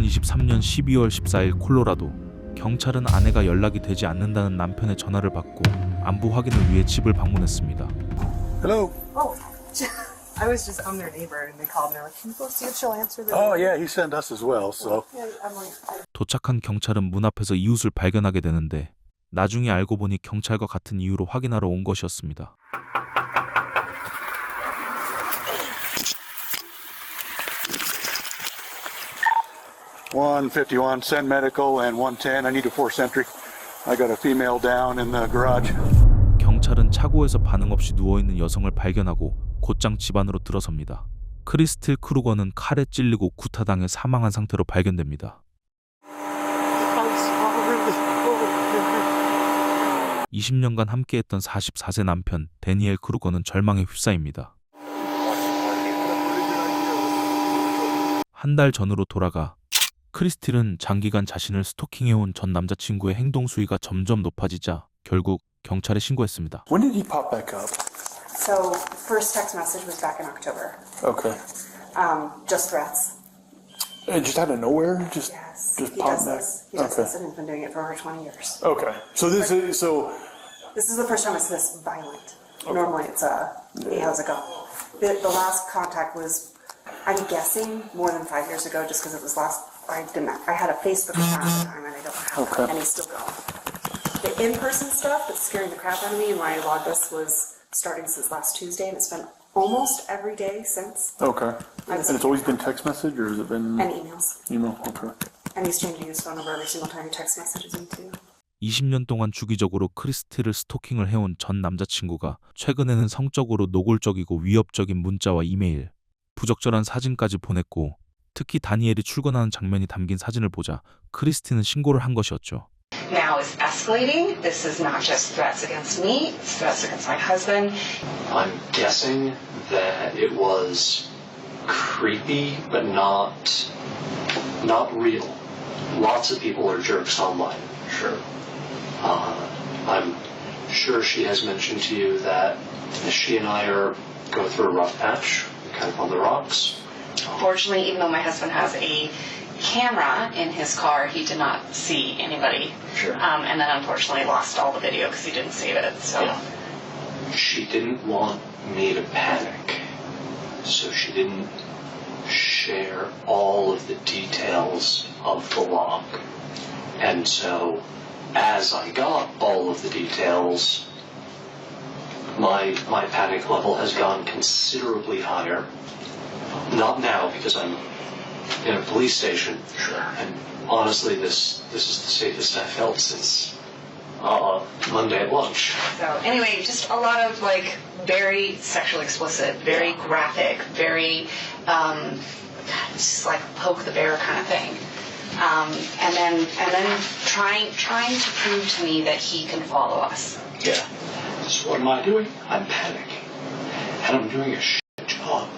2023년 12월 14일 콜로라도 경찰은 아내가 연락이 되지 않는다는 남편의 전화를 받고 안부 확인을 위해 집을 방문했습니다. Hello. Oh, I was just, I'm their neighbor, and they called me. They're like, can you go see if she'll answer the Oh yeah, he sent us as well. So Yeah, I'm like, 도착한 경찰은 문 앞에서 이웃을 발견하게 되는데 나중에 알고 보니 경찰과 같은 이유로 확인하러 온 것이었습니다. (151) send medical and 110. I need a 4th sentry. I got a female down in the garage. 경찰은 차고에서 반응 없이 누워있는 여성을 발견하고 곧장 집 안으로 들어섭니다. 크리스틸 크루거는 칼에 찔리고 구타당해 사망한 상태로 발견됩니다. 20년간 함께했던 44세 남편 데니엘 크루거는 절망에 휩싸입니다. 한 달 전으로 돌아가 크리스틸은 장기간 자신을 스토킹해온 전 남자친구의 행동 수위가 점점 높아지자 결국 경찰에 신고했습니다. When did he pop back up? so first text message was back in October. Okay. Just threats. Just out of nowhere, just Yes. just he pop does back. this. He does Okay. this, and he's been doing it for over 20 years. Okay. So this is This is the first time it's this violent. Normally it's hey, how's it going? The last contact was, I'm guessing, more than 5 years ago, just because it was last. I had a Facebook account at the time, and I don't know how. Okay. And he's still going. The in-person stuff that's scaring the crap out of me, and why I logged this was starting since last Tuesday, and it's been almost every day since. okay. I'm And it's always been text message, or has it been And emails. email? Okay. And he's changing his phone number every single time he text messages me too. 20년 동안 주기적으로 크리스틸을 스토킹을 해온 전 남자친구가 최근에는 성적으로 노골적이고 위협적인 문자와 이메일, 부적절한 사진까지 보냈고 특히 다니엘이 출근하는 장면이 담긴 사진을 보자 크리스틴은 신고를 한 것이었죠. Now is escalating. This is not just threats against me, it's threats against my husband. I'm guessing that it was creepy, but not real. Lots of people are jerks online. Sure. I'm sure she has mentioned to you that she and I are going through a rough patch, kind of on the rocks. Fortunately, even though my husband has a camera in his car, he did not see anybody. Sure. And then unfortunately lost all the video because he didn't save it. So. Yeah. She didn't want me to panic, so she didn't share all of the details of the log. And so, as I got all of the details, my panic level has gone considerably higher. Not now, because I'm in a police station. Sure. And honestly, this is the safest I've felt since Monday at lunch. So anyway, just a lot of like very sexually explicit, very graphic, very just like poke the bear kind of thing. And then trying to prove to me that he can follow us. Yeah. So what am I doing? I'm panicking. And I'm doing a shit job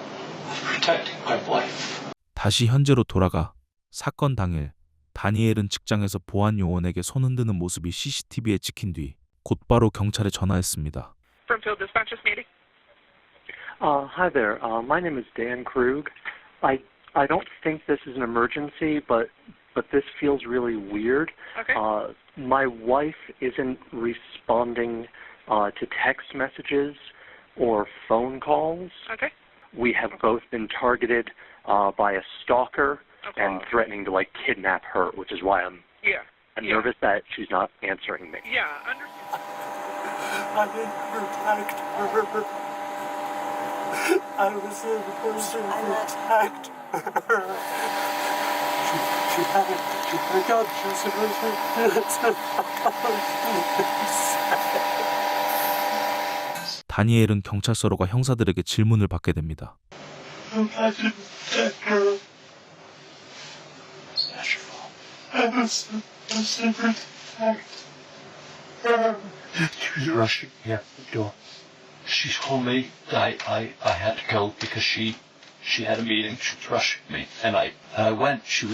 of protecting my wife. 다시 현재로 돌아가 사건 당일 다니엘은 직장에서 보안 요원에게 손 흔드는 모습이 CCTV에 찍힌 뒤 곧바로 경찰에 전화했습니다. Springfield Dispatchers meeting. Hi there. My name is Dan Krug. I don't think this is an emergency, but this feels really weird. Okay. My wife isn't responding to text messages or phone calls. Okay. We have both been targeted by a stalker and threatening to like kidnap her, which is why I'm nervous that she's not answering me. Yeah, I didn't protect her. I was the person who attacked her. She had a gun. She was supposed to. 다니엘은 경찰서로 가 형사들에게 질문을 받게 됩니다. I didn't protect her. It's not your fault. I was supposed to protect her. She was rushing me out the door. She told me that I had to go because she had a meeting. She was rushing me, and I went. She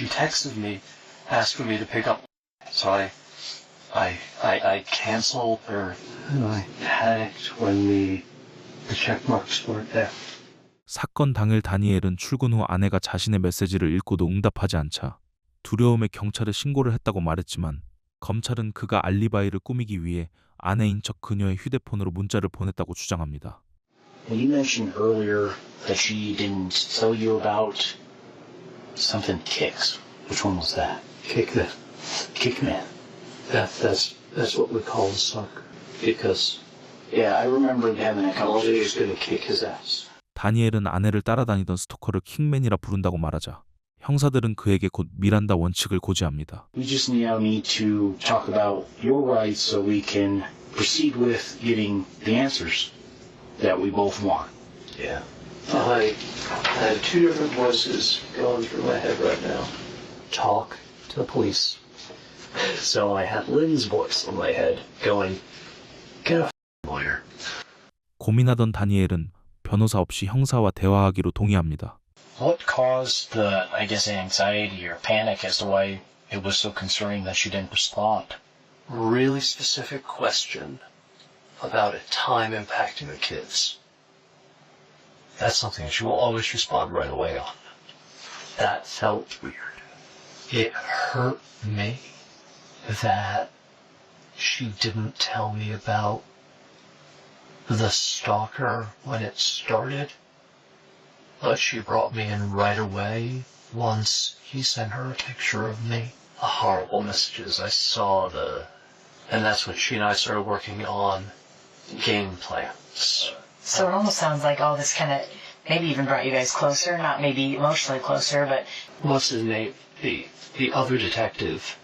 texted me, asked for me to pick up. So I canceled her. And I panicked when the check marks weren't there. 사건 당일 다니엘은 출근 후 아내가 자신의 메시지를 읽고도 응답하지 않자 두려움에 경찰에 신고를 했다고 말했지만 검찰은 그가 알리바이를 꾸미기 위해 아내인 척 그녀의 휴대폰으로 문자를 보냈다고 주장합니다. You mentioned earlier that she didn't tell you about something kicks. Which one was that? Kickman. Kickman. That's what we call a sucker. Because Yeah, I remember having a Mulder's conversation. gonna kick his ass. 다니엘은 아내를 따라다니던 스토커를 킹맨이라 부른다고 말하자 형사들은 그에게 곧 미란다 원칙을 고지합니다. We just now need to talk about your rights so we can proceed with getting the answers that we both want. Yeah. I have two different voices going through my head right now. Talk to the police. So I had Lynn's voice in my head going, get a lawyer. 고민하던 다니엘은 변호사 없이 형사와 대화하기로 동의합니다. What caused the, I guess, anxiety or panic as to why it was so concerning that she didn't respond? Really specific question about a time impacting the kids. That's something she will always respond right away on. That felt weird. It hurt me that she didn't tell me about the stalker when it started, but she brought me in right away once he sent her a picture of me. The horrible messages, I saw and that's when she and I started working on game plans. So it almost sounds like all this kind of maybe even brought you guys closer, not maybe emotionally closer, but... What's his name? The other detective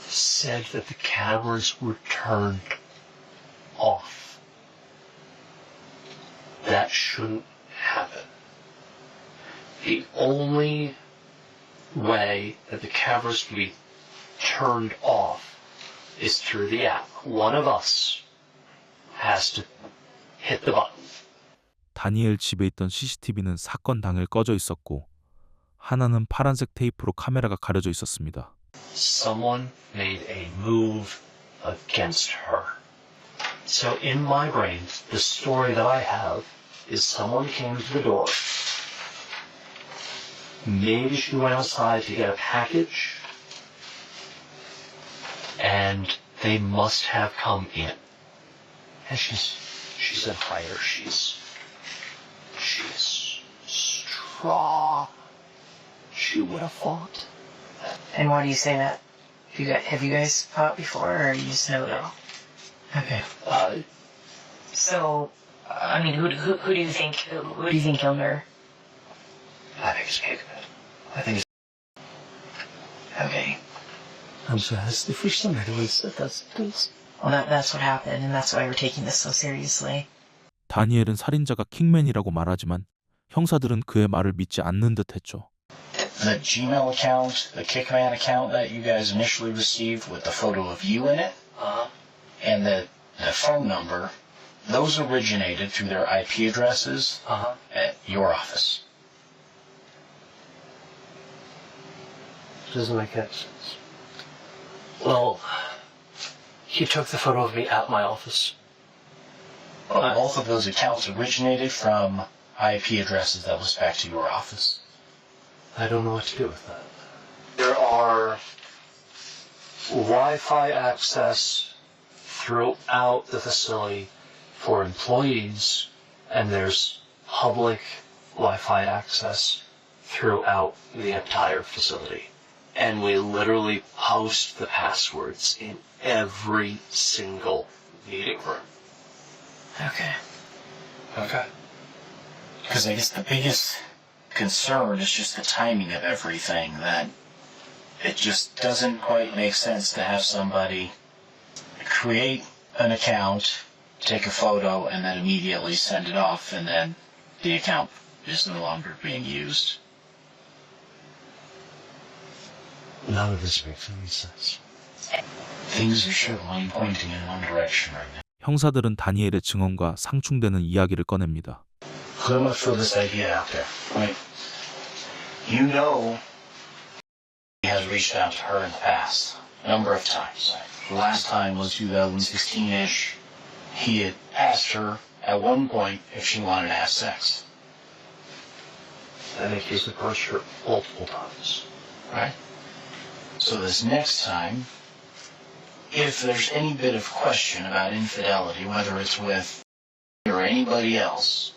said that the cameras were turned off. That shouldn't happen. The only way that the cameras can be turned off is through the app. One of us has to hit the button. 다니엘 집에 있던 CCTV는 사건 당일 꺼져 있었고 하나는 파란색 테이프로 카메라가 가려져 있었습니다. Someone made a move against her. So in my brain, the story that I have is someone came to the door. Maybe she went outside to get a package, and they must have come in. And she's on fire. She's strong. She would have fought. And why do you say that? Have you guys fought before, or you just know it all? Okay. So, I mean, who do you think killed her? I think it's Kickman. I think it's... Okay. I'm sorry, that's the first time I really said that. Well, that's what happened, and that's why we're taking this so seriously. 다니엘은 살인자가 킹맨이라고 말하지만 형사들은 그의 말을 믿지 않는 듯했죠. The Gmail account, the Kickman account that you guys initially received with the photo of you in it, and the phone number, those originated through their IP addresses at your office. Doesn't make any sense. Well, he took the photo of me at my office. But both of those accounts originated from IP addresses that was back to your office. I don't know what to do with that. There are Wi-Fi access throughout the facility for employees, and there's public Wi-Fi access throughout the entire facility. And we literally post the passwords in every single meeting room. Okay. Okay. Because I guess the biggest concern is just the timing of everything, that it just doesn't quite make sense to have somebody create an account, take a photo, and then immediately send it off, and then the account is no longer being used. None of this makes any sense. Things are certainly pointing in one direction right now. 형사들은 다니엘의 증언과 상충되는 이야기를 꺼냅니다. So I'm gonna throw this idea out there. Right? You know he has reached out to her in the past a number of times. The last time was 2016-ish. He had asked her at one point if she wanted to have sex. I think he's approached her multiple times. Right? So this next time, if there's any bit of question about infidelity, whether it's with or anybody else,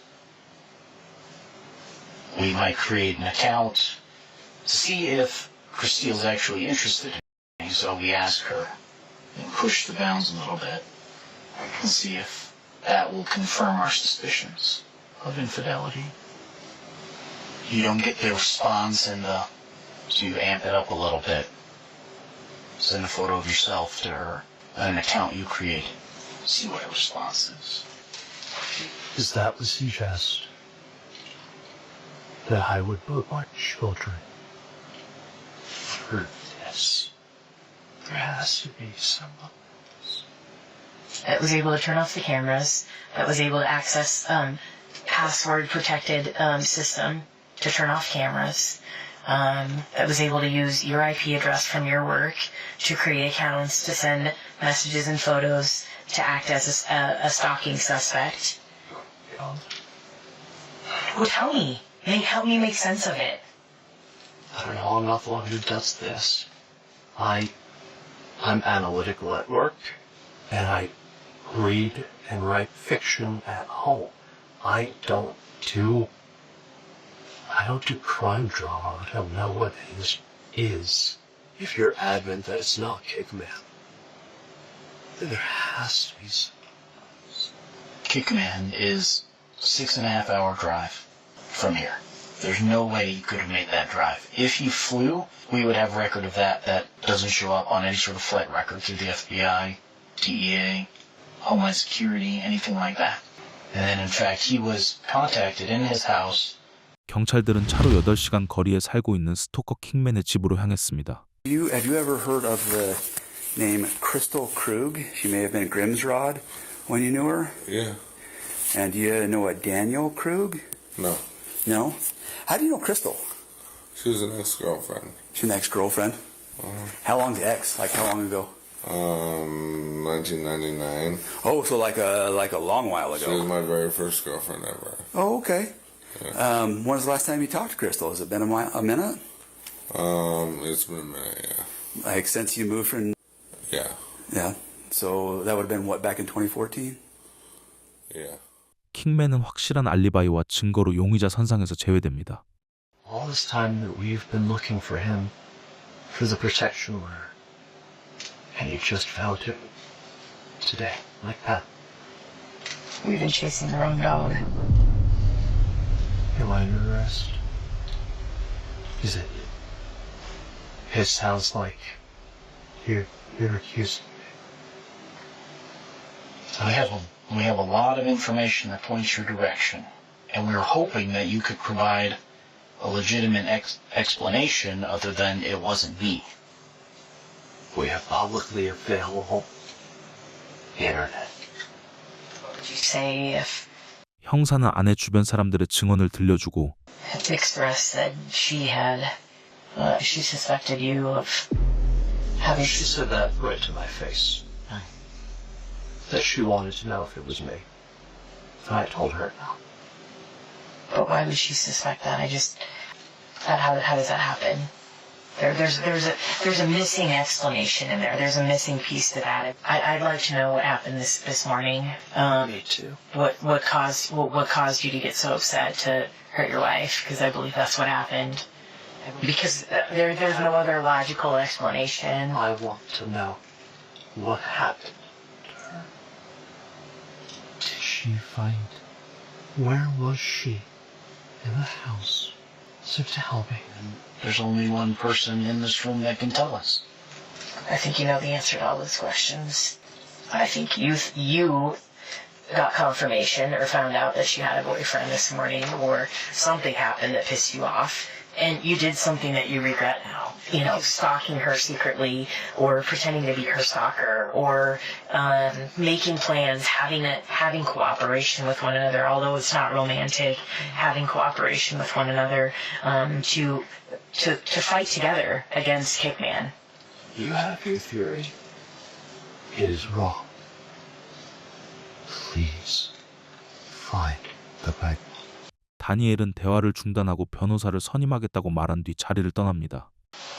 we might create an account to see if Christine's actually interested in it. So we ask her and push the bounds a little bit and see if that will confirm our suspicions of infidelity. You don't get the response so you amp it up a little bit. Send a photo of yourself to her, an account you create. See what her response is. Does that would suggest that I would put my children through this? There has to be someone That was able to turn off the cameras, that was able to access password-protected system to turn off cameras, that was able to use your IP address from your work to create accounts, to send messages and photos, to act as a stalking suspect. Well, tell me. Help me make sense of it. I don't know, I'm not the one who does this. I'm analytical at work, and I read and write fiction at home. I don't do crime drama. I don't know what this is. If you're adamant that it's not Kickman, then there has to be some. Kickman is a 6.5-hour drive from here. There's no way you could have made that drive. If you flew, we would have record of that. That doesn't show up on any sort of flight record through the FBI, DEA, Homeland Security, anything like that. And then, in fact, he was contacted in his house. 경찰들은 차로 8시간 거리에 살고 있는 스토커 킹맨의 집으로 향했습니다. Have you ever heard of the name Crystal Krug? She may have been Grimsrod when you knew her. Yeah. And do you know a Daniel Krug? No. No? How do you know Crystal? She was an ex-girlfriend. She's an ex-girlfriend? How long's the ex? Like how long ago? 1999. Oh, so like a long while ago. She was my very first girlfriend ever. Oh, okay. Yeah. When was the last time you talked to Crystal? Has it been a minute? It's been a minute, yeah. Like since you moved from... Yeah. Yeah. So that would have been what, back in 2014? Yeah. 킹맨은 확실한 알리바이와 증거로 용의자 선상에서 제외됩니다. All this time that we've been looking for him, for the protection order, and you just found him today, like that. We've been chasing the wrong dog. Am I under arrest? Is it? It sounds like you're accusing me. We have a lot of information that points your direction, and we were hoping that you could provide a legitimate explanation other than it wasn't me. We have publicly available internet. What would you say if 형사는 아내 주변 사람들의 증언을 들려주고 Express said she suspected you of having... She said that right to my face. That she wanted to know if it was me. And I told her no. But why would she suspect that? How does that happen? There's a missing explanation in there. There's a missing piece to that. I'd like to know what happened this morning. Me too. What caused you to get so upset to hurt your wife? Because I believe that's what happened. Because there's no other logical explanation. I want to know what happened to her. Did she find? Where was she? In the house. So tell me. There's only one person in this room that can tell us. I think you know the answer to all those questions. I think you got confirmation or found out that she had a boyfriend this morning, or something happened that pissed you off, and you did something that you regret now. You know, stalking her secretly, or pretending to be her stalker, or making plans, having cooperation with one another, although it's not romantic, having cooperation with one another to fight together against Kickman. You have your theory. It is wrong. Please, Fine, but 다니엘은 대화를 중단하고 변호사를 선임하겠다고 말한 뒤 자리를 떠납니다.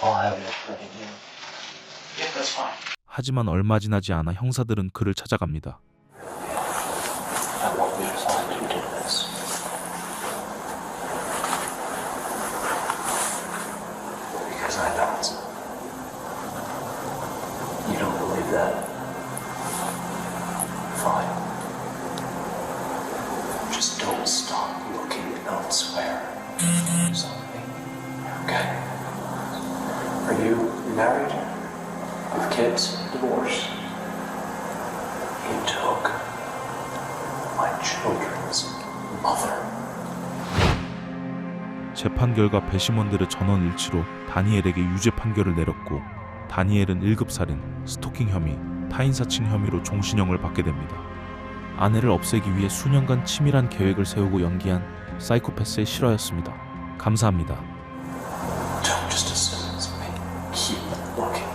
I'll have it ready. Yeah, that's fine. 하지만 얼마 지나지 않아 형사들은 그를 찾아갑니다. I want you to find who did this. Because I don't. You don't believe that? Fine. Just don't stop looking elsewhere. Something. Okay? Are you married? With kids? Divorced? He took my children's mother. 재판 결과 배심원들의 전원 일치로 다니엘에게 유죄 판결을 내렸고 다니엘은 1급 살인, 스토킹 혐의, 타인사칭 혐의로 종신형을 받게 됩니다. 아내를 없애기 위해 수년간 치밀한 계획을 세우고 연기한 사이코패스의 실화였습니다. 감사합니다. Don't just assume it's me. Keep looking.